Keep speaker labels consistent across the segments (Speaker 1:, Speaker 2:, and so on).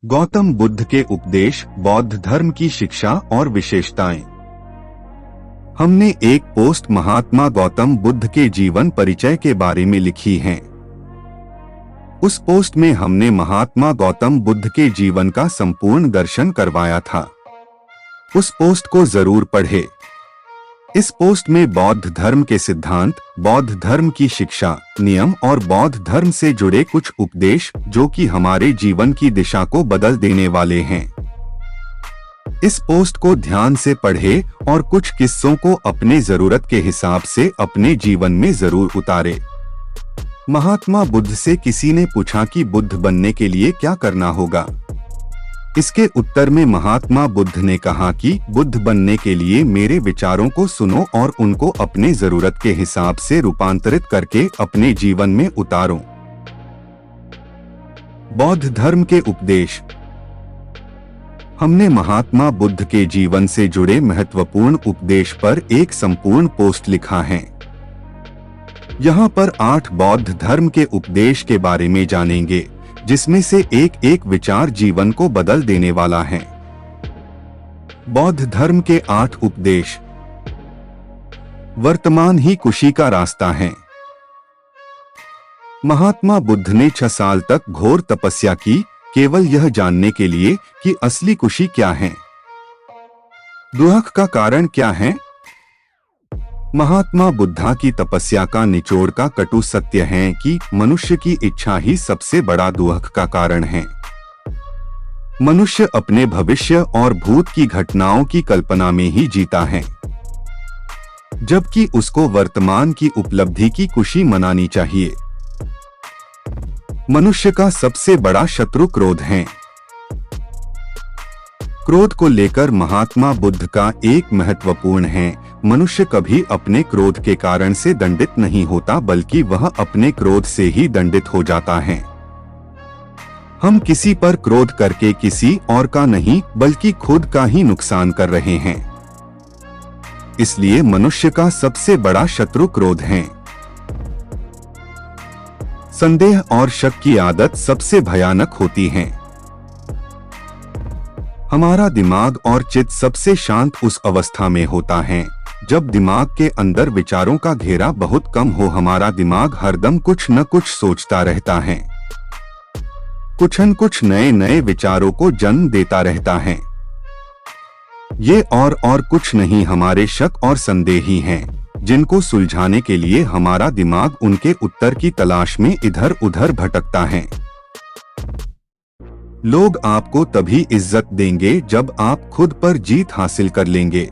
Speaker 1: गौतम बुद्ध के उपदेश, बौद्ध धर्म की शिक्षा और विशेषताएं। हमने एक पोस्ट महात्मा गौतम बुद्ध के जीवन परिचय के बारे में लिखी है। उस पोस्ट में हमने महात्मा गौतम बुद्ध के जीवन का संपूर्ण दर्शन करवाया था। उस पोस्ट को जरूर पढ़ें। इस पोस्ट में बौद्ध धर्म के सिद्धांत, बौद्ध धर्म की शिक्षा, नियम और बौद्ध धर्म से जुड़े कुछ उपदेश जो कि हमारे जीवन की दिशा को बदल देने वाले हैं। इस पोस्ट को ध्यान से पढ़ें और कुछ किस्सों को अपने जरूरत के हिसाब से अपने जीवन में जरूर उतारें। महात्मा बुद्ध से किसी ने पूछा कि बुद्ध बनने के लिए क्या करना होगा। इसके उत्तर में महात्मा बुद्ध ने कहा कि बुद्ध बनने के लिए मेरे विचारों को सुनो और उनको अपने जरूरत के हिसाब से रूपांतरित करके अपने जीवन में उतारो। बौद्ध धर्म के उपदेश। हमने महात्मा बुद्ध के जीवन से जुड़े महत्वपूर्ण उपदेश पर एक संपूर्ण पोस्ट लिखा है। यहाँ पर 8 बौद्ध धर्म के उपदेश के बारे में जानेंगे, जिसमें से एक एक विचार जीवन को बदल देने वाला है। बौद्ध धर्म के 8 उपदेश। वर्तमान ही खुशी का रास्ता है। महात्मा बुद्ध ने 6 साल तक घोर तपस्या की, केवल यह जानने के लिए कि असली खुशी क्या है, दुख का कारण क्या है। महात्मा बुद्धा की तपस्या का निचोड़ का कटु सत्य है कि मनुष्य की इच्छा ही सबसे बड़ा दुख का कारण है। मनुष्य अपने भविष्य और भूत की घटनाओं की कल्पना में ही जीता है, जबकि उसको वर्तमान की उपलब्धि की खुशी मनानी चाहिए। मनुष्य का सबसे बड़ा शत्रु क्रोध है। क्रोध को लेकर महात्मा बुद्ध का एक महत्वपूर्ण है, मनुष्य कभी अपने क्रोध के कारण से दंडित नहीं होता, बल्कि वह अपने क्रोध से ही दंडित हो जाता है। हम किसी पर क्रोध करके किसी और का नहीं बल्कि खुद का ही नुकसान कर रहे हैं। इसलिए मनुष्य का सबसे बड़ा शत्रु क्रोध है। संदेह और शक की आदत सबसे भयानक होती है। हमारा दिमाग और चित्त सबसे शांत उस अवस्था में होता है जब दिमाग के अंदर विचारों का घेरा बहुत कम हो। हमारा दिमाग हरदम कुछ न कुछ सोचता रहता है, कुछ न कुछ नए नए विचारों को जन्म देता रहता है। ये और कुछ नहीं, हमारे शक और संदेह ही हैं, जिनको सुलझाने के लिए हमारा दिमाग उनके उत्तर की तलाश में इधर उधर भटकता है। लोग आपको तभी इज्जत देंगे जब आप खुद पर जीत हासिल कर लेंगे।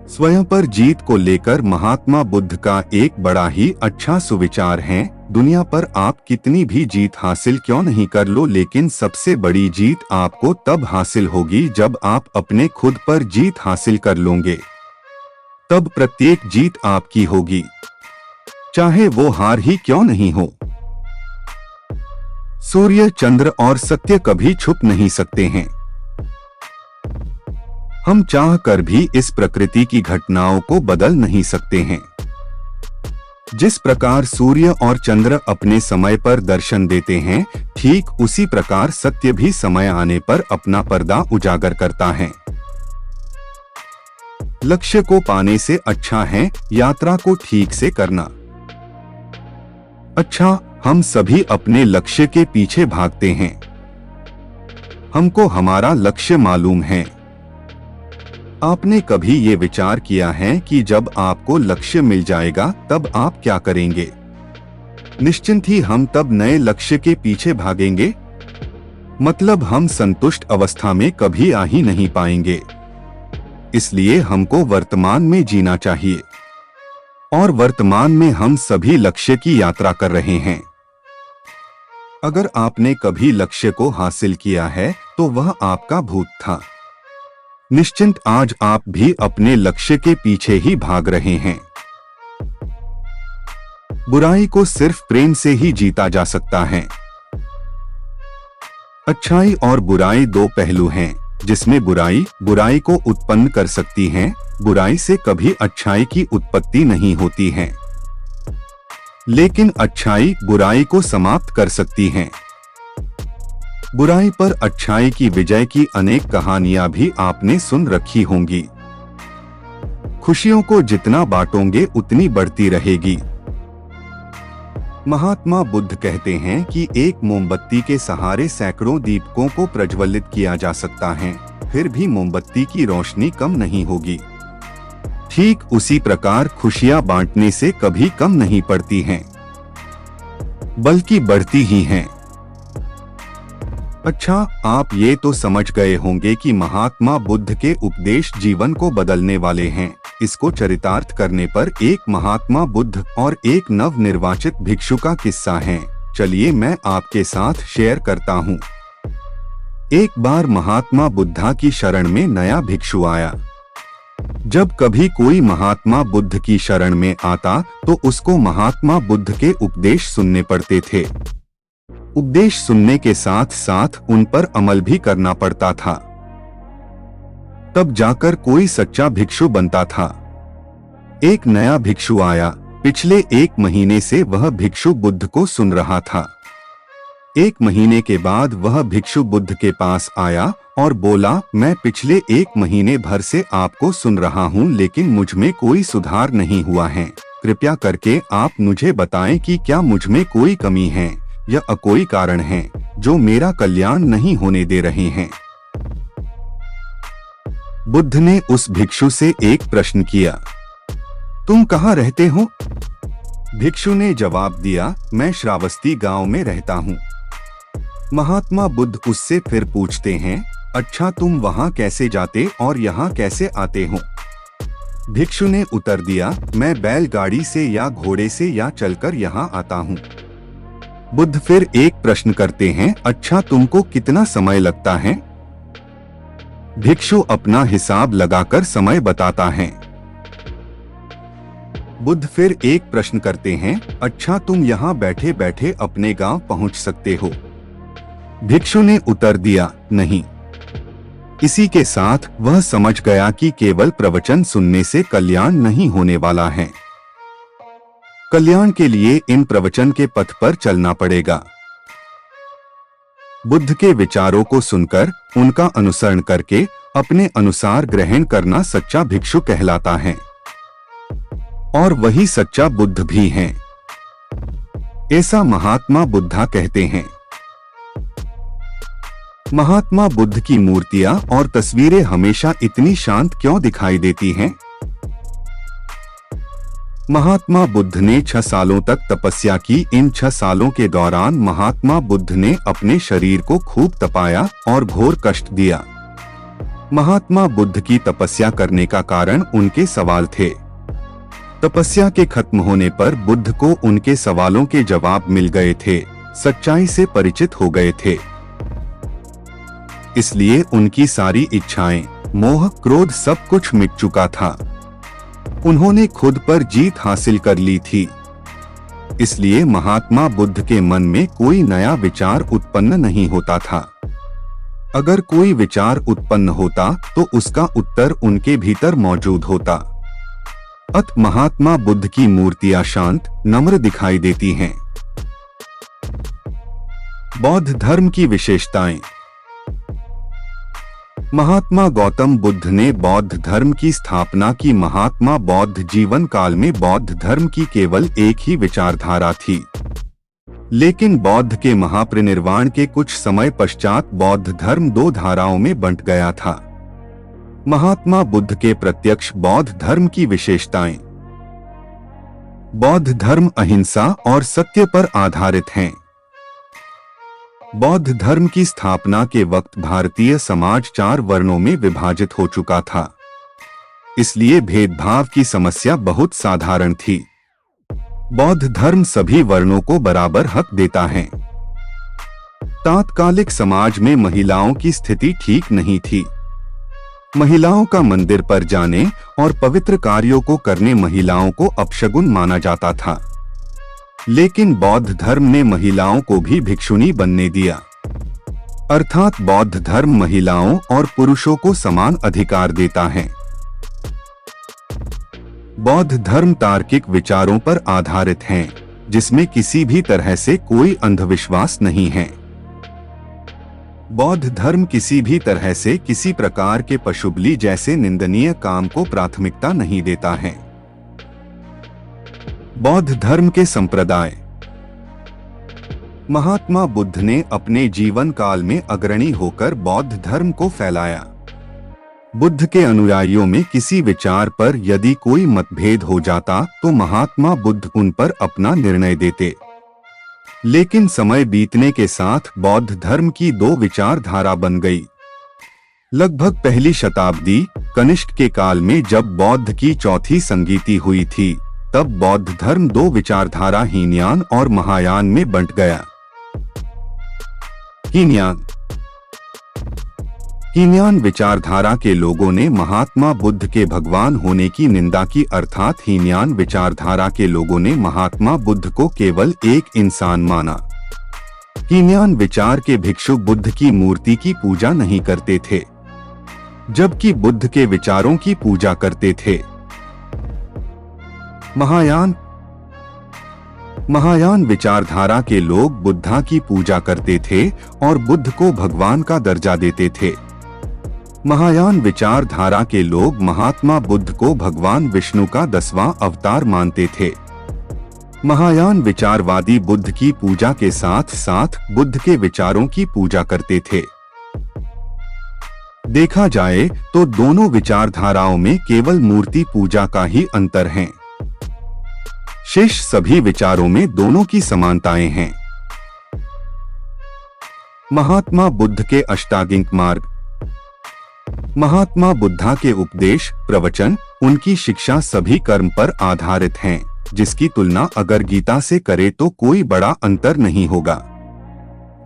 Speaker 1: स्वयं पर जीत को लेकर महात्मा बुद्ध का एक बड़ा ही अच्छा सुविचार है। दुनिया पर आप कितनी भी जीत हासिल क्यों नहीं कर लो, लेकिन सबसे बड़ी जीत आपको तब हासिल होगी जब आप अपने खुद पर जीत हासिल कर लोगे। तब प्रत्येक जीत आपकी होगी, चाहे वो हार ही क्यों नहीं हो। सूर्य, चंद्र और सत्य कभी छुप नहीं सकते हैं। हम चाह कर भी इस प्रकृति की घटनाओं को बदल नहीं सकते हैं। जिस प्रकार सूर्य और चंद्र अपने समय पर दर्शन देते हैं, ठीक उसी प्रकार सत्य भी समय आने पर अपना पर्दा उजागर करता है। लक्ष्य को पाने से अच्छा है यात्रा को ठीक से करना। अच्छा, हम सभी अपने लक्ष्य के पीछे भागते हैं। हमको हमारा लक्ष्य मालूम है। आपने कभी ये विचार किया है कि जब आपको लक्ष्य मिल जाएगा तब आप क्या करेंगे? निश्चिंत ही हम तब नए लक्ष्य के पीछे भागेंगे। मतलब हम संतुष्ट अवस्था में कभी आ ही नहीं पाएंगे। इसलिए हमको वर्तमान में जीना चाहिए, और वर्तमान में हम सभी लक्ष्य की यात्रा कर रहे हैं। अगर आपने कभी लक्ष्य को हासिल किया है तो वह आपका भूत था। निश्चिंत आज आप भी अपने लक्ष्य के पीछे ही भाग रहे हैं। बुराई को सिर्फ प्रेम से ही जीता जा सकता है। अच्छाई और बुराई 2 पहलू हैं, जिसमें बुराई को उत्पन्न कर सकती है। बुराई से कभी अच्छाई की उत्पत्ति नहीं होती है, लेकिन अच्छाई बुराई को समाप्त कर सकती है। बुराई पर अच्छाई की विजय की अनेक कहानियां भी आपने सुन रखी होंगी। खुशियों को जितना बांटोगे उतनी बढ़ती रहेगी। महात्मा बुद्ध कहते हैं कि एक मोमबत्ती के सहारे सैकड़ों दीपकों को प्रज्वलित किया जा सकता है, फिर भी मोमबत्ती की रोशनी कम नहीं होगी। ठीक उसी प्रकार खुशियां बांटने से कभी कम नहीं पड़ती हैं, बल्कि बढ़ती ही हैं। अच्छा, आप ये तो समझ गए होंगे कि महात्मा बुद्ध के उपदेश जीवन को बदलने वाले हैं। इसको चरितार्थ करने पर एक महात्मा बुद्ध और एक नव निर्वाचित भिक्षु का किस्सा है। चलिए मैं आपके साथ शेयर करता हूँ। एक बार महात्मा बुद्धा की शरण में नया भिक्षु आया। जब कभी कोई महात्मा बुद्ध की शरण में आता तो उसको महात्मा बुद्ध के उपदेश सुनने पड़ते थे। उपदेश सुनने के साथ साथ उन पर अमल भी करना पड़ता था, तब जाकर कोई सच्चा भिक्षु बनता था। एक नया भिक्षु आया। पिछले 1 महीने से वह भिक्षु बुद्ध को सुन रहा था। 1 महीने के बाद वह भिक्षु बुद्ध के पास आया और बोला, मैं पिछले 1 महीने भर से आपको सुन रहा हूँ, लेकिन मुझ में कोई सुधार नहीं हुआ है। कृपया करके आप मुझे बताएं कि क्या मुझ में कोई कमी है या कोई कारण है जो मेरा कल्याण नहीं होने दे रहे हैं। बुद्ध ने उस भिक्षु से एक प्रश्न किया, तुम कहाँ रहते हो? भिक्षु ने जवाब दिया, मैं श्रावस्ती गांव में रहता हूँ। महात्मा बुद्ध उससे फिर पूछते हैं, अच्छा तुम वहाँ कैसे जाते और यहाँ कैसे आते हो? भिक्षु ने उत्तर दिया, मैं बैलगाड़ी से या घोड़े से या चलकर यहाँ आता हूँ। बुद्ध फिर एक प्रश्न करते हैं, अच्छा तुमको कितना समय लगता है? भिक्षु अपना हिसाब लगाकर समय बताता है। बुद्ध फिर एक प्रश्न करते हैं, अच्छा तुम यहाँ बैठे बैठे अपने गांव पहुँच सकते हो? भिक्षु ने उत्तर दिया, नहीं। इसी के साथ वह समझ गया कि केवल प्रवचन सुनने से कल्याण नहीं होने वाला है। कल्याण के लिए इन प्रवचन के पथ पर चलना पड़ेगा। बुद्ध के विचारों को सुनकर उनका अनुसरण करके अपने अनुसार ग्रहण करना सच्चा भिक्षु कहलाता है, और वही सच्चा बुद्ध भी है, ऐसा महात्मा बुद्धा कहते हैं। महात्मा बुद्ध की मूर्तियां और तस्वीरें हमेशा इतनी शांत क्यों दिखाई देती हैं? महात्मा बुद्ध ने 6 सालों तक तपस्या की। इन 6 सालों के दौरान महात्मा बुद्ध ने अपने शरीर को खूब तपाया और घोर कष्ट दिया। महात्मा बुद्ध की तपस्या करने का कारण उनके सवाल थे। तपस्या के खत्म होने पर बुद्ध को उनके सवालों के जवाब मिल गए थे, सच्चाई से परिचित हो गए थे। इसलिए उनकी सारी इच्छाएं, मोह, क्रोध सब कुछ मिट चुका था। उन्होंने खुद पर जीत हासिल कर ली थी। इसलिए महात्मा बुद्ध के मन में कोई नया विचार उत्पन्न नहीं होता था। अगर कोई विचार उत्पन्न होता तो उसका उत्तर उनके भीतर मौजूद होता। अत महात्मा बुद्ध की मूर्तियां शांत, नम्र दिखाई देती हैं। बौद्ध धर्म की विशेषताएं। महात्मा गौतम बुद्ध ने बौद्ध धर्म की स्थापना की। महात्मा बौद्ध जीवन काल में बौद्ध धर्म की केवल एक ही विचारधारा थी, लेकिन बौद्ध के महापरिनिर्वाण के कुछ समय पश्चात बौद्ध धर्म 2 धाराओं में बंट गया था। महात्मा बुद्ध के प्रत्यक्ष बौद्ध धर्म की विशेषताएं। बौद्ध धर्म अहिंसा और सत्य पर आधारित है। बौद्ध धर्म की स्थापना के वक्त भारतीय समाज 4 वर्णों में विभाजित हो चुका था, इसलिए भेदभाव की समस्या बहुत साधारण थी। बौद्ध धर्म सभी वर्णों को बराबर हक देता है। तात्कालिक समाज में महिलाओं की स्थिति ठीक नहीं थी। महिलाओं का मंदिर पर जाने और पवित्र कार्यों को करने महिलाओं को अपशगुन माना जाता था, लेकिन बौद्ध धर्म ने महिलाओं को भी भिक्षुणी बनने दिया। अर्थात बौद्ध धर्म महिलाओं और पुरुषों को समान अधिकार देता है। बौद्ध धर्म तार्किक विचारों पर आधारित है, जिसमें किसी भी तरह से कोई अंधविश्वास नहीं है। बौद्ध धर्म किसी भी तरह से किसी प्रकार के पशुबली जैसे निंदनीय काम को प्राथमिकता नहीं देता है। बौद्ध धर्म के संप्रदाय। महात्मा बुद्ध ने अपने जीवन काल में अग्रणी होकर बौद्ध धर्म को फैलाया। बुद्ध के अनुयायियों में किसी विचार पर यदि कोई मतभेद हो जाता तो महात्मा बुद्ध उन पर अपना निर्णय देते। लेकिन समय बीतने के साथ बौद्ध धर्म की दो विचारधारा बन गई। लगभग पहली शताब्दी कनिष्क के काल में जब बौद्ध की चौथी संगीति हुई थी, तब बौद्ध धर्म दो विचारधारा हीनयान और महायान में बंट गया। हीनयान विचारधारा के लोगों ने महात्मा बुद्ध के भगवान होने की निंदा की, अर्थात हीनयान विचारधारा के लोगों ने महात्मा बुद्ध को केवल एक इंसान माना। हीनयान विचार के भिक्षु बुद्ध की मूर्ति की पूजा नहीं करते थे, जबकि बुद्ध के विचारों की पूजा करते थे। महायान विचारधारा के लोग बुद्धा की पूजा करते थे और बुद्ध को भगवान का दर्जा देते थे। महायान विचारधारा के लोग महात्मा बुद्ध को भगवान विष्णु का 10वां अवतार मानते थे। महायान विचारवादी बुद्ध की पूजा के साथ साथ बुद्ध के विचारों की पूजा करते थे। देखा जाए तो दोनों विचारधाराओं में केवल मूर्ति पूजा का ही अंतर है। शेष सभी विचारों में दोनों की समानताएं हैं। महात्मा बुद्ध के अष्टांगिक मार्ग। महात्मा बुद्धा के उपदेश, प्रवचन, उनकी शिक्षा सभी कर्म पर आधारित हैं, जिसकी तुलना अगर गीता से करे तो कोई बड़ा अंतर नहीं होगा।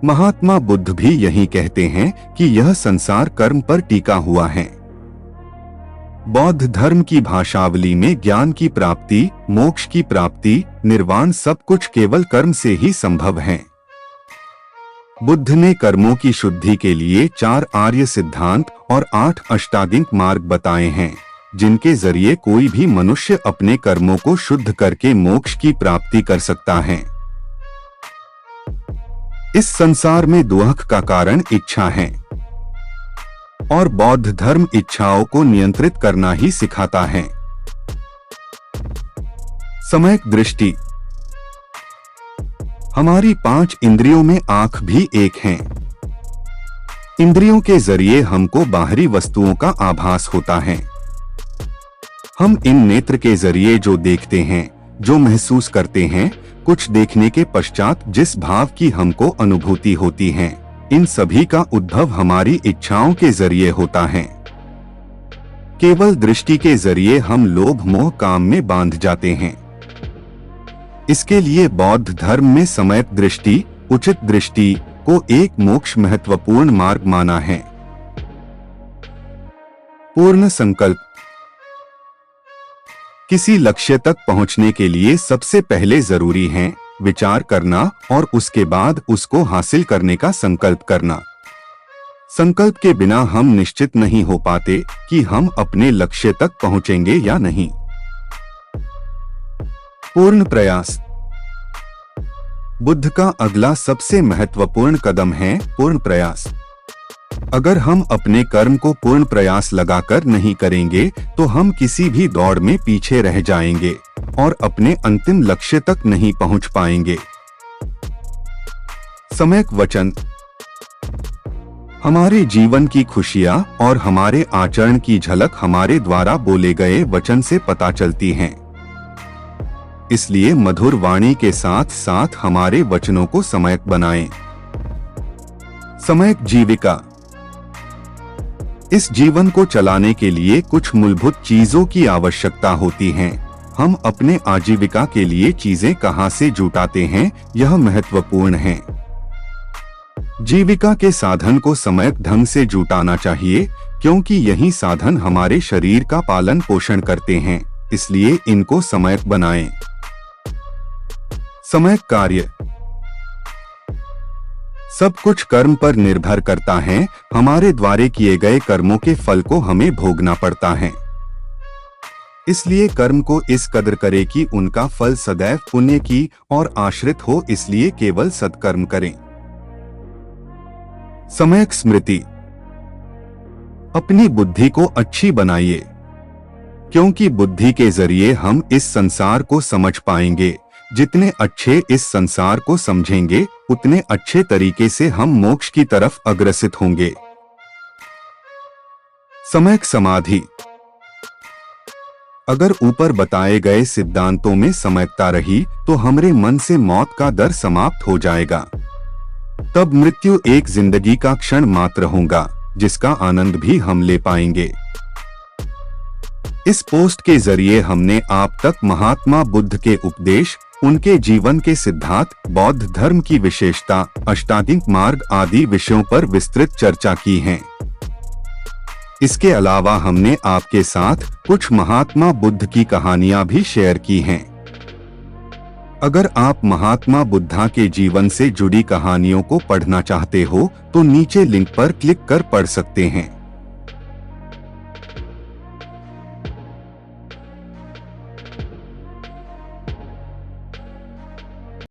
Speaker 1: महात्मा बुद्ध भी यही कहते हैं कि यह संसार कर्म पर टिका हुआ है। बौद्ध धर्म की भाषावली में ज्ञान की प्राप्ति, मोक्ष की प्राप्ति, निर्वाण सब कुछ केवल कर्म से ही संभव है। बुद्ध ने कर्मों की शुद्धि के लिए 4 आर्य सिद्धांत और 8 अष्टांगिक मार्ग बताए हैं, जिनके जरिए कोई भी मनुष्य अपने कर्मों को शुद्ध करके मोक्ष की प्राप्ति कर सकता है। इस संसार में दुख का कारण इच्छा है और बौद्ध धर्म इच्छाओं को नियंत्रित करना ही सिखाता है। सम्यक दृष्टि। हमारी 5 इंद्रियों में आंख भी एक है। इंद्रियों के जरिए हमको बाहरी वस्तुओं का आभास होता है। हम इन नेत्र के जरिए जो देखते हैं, जो महसूस करते हैं, कुछ देखने के पश्चात जिस भाव की हमको अनुभूति होती है, इन सभी का उद्भव हमारी इच्छाओं के जरिए होता है। केवल दृष्टि के जरिए हम लोभ मोह काम में बांध जाते हैं। इसके लिए बौद्ध धर्म में सम्यक दृष्टि, उचित दृष्टि को एक मोक्ष महत्वपूर्ण मार्ग माना है। पूर्ण संकल्प। किसी लक्ष्य तक पहुंचने के लिए सबसे पहले जरूरी है विचार करना और उसके बाद उसको हासिल करने का संकल्प करना। संकल्प के बिना हम निश्चित नहीं हो पाते कि हम अपने लक्ष्य तक पहुंचेंगे या नहीं। पूर्ण प्रयास। बुद्ध का अगला सबसे महत्वपूर्ण कदम है पूर्ण प्रयास। अगर हम अपने कर्म को पूर्ण प्रयास लगाकर नहीं करेंगे तो हम किसी भी दौड़ में पीछे रह जाएंगे और अपने अंतिम लक्ष्य तक नहीं पहुंच पाएंगे। सम्यक वचन। हमारे जीवन की खुशियां और हमारे आचरण की झलक हमारे द्वारा बोले गए वचन से पता चलती हैं। इसलिए मधुर वाणी के साथ साथ हमारे वचनों को सम्यक बनाएं। सम्यक जीविका। इस जीवन को चलाने के लिए कुछ मूलभूत चीजों की आवश्यकता होती है। हम अपने आजीविका के लिए चीजें कहां से जुटाते हैं, यह महत्वपूर्ण है। जीविका के साधन को सम्यक ढंग से जुटाना चाहिए, क्योंकि यही साधन हमारे शरीर का पालन पोषण करते हैं। इसलिए इनको सम्यक बनाएं। सम्यक कार्य। सब कुछ कर्म पर निर्भर करता है। हमारे द्वारा किए गए कर्मों के फल को हमें भोगना पड़ता है। इसलिए कर्म को इस कदर करे कि उनका फल सदैव पुण्य की और आश्रित हो, इसलिए केवल सत्कर्म करें। सम्यक स्मृति। अपनी बुद्धि को अच्छी बनाइए, क्योंकि बुद्धि के जरिए हम इस संसार को समझ पाएंगे। जितने अच्छे इस संसार को समझेंगे, उतने अच्छे तरीके से हम मोक्ष की तरफ अग्रसित होंगे। सम्यक समाधि। अगर ऊपर बताए गए सिद्धांतों में सम्यकता रही तो हमारे मन से मौत का डर समाप्त हो जाएगा। तब मृत्यु एक जिंदगी का क्षण मात्र होगा, जिसका आनंद भी हम ले पाएंगे। इस पोस्ट के जरिए हमने आप तक महात्मा बुद्ध के उपदेश, उनके जीवन के सिद्धांत, बौद्ध धर्म की विशेषता, अष्टांगिक मार्ग आदि विषयों पर विस्तृत चर्चा की है। इसके अलावा हमने आपके साथ कुछ महात्मा बुद्ध की कहानियां भी शेयर की हैं। अगर आप महात्मा बुद्धा के जीवन से जुड़ी कहानियों को पढ़ना चाहते हो तो नीचे लिंक पर क्लिक कर पढ़ सकते हैं।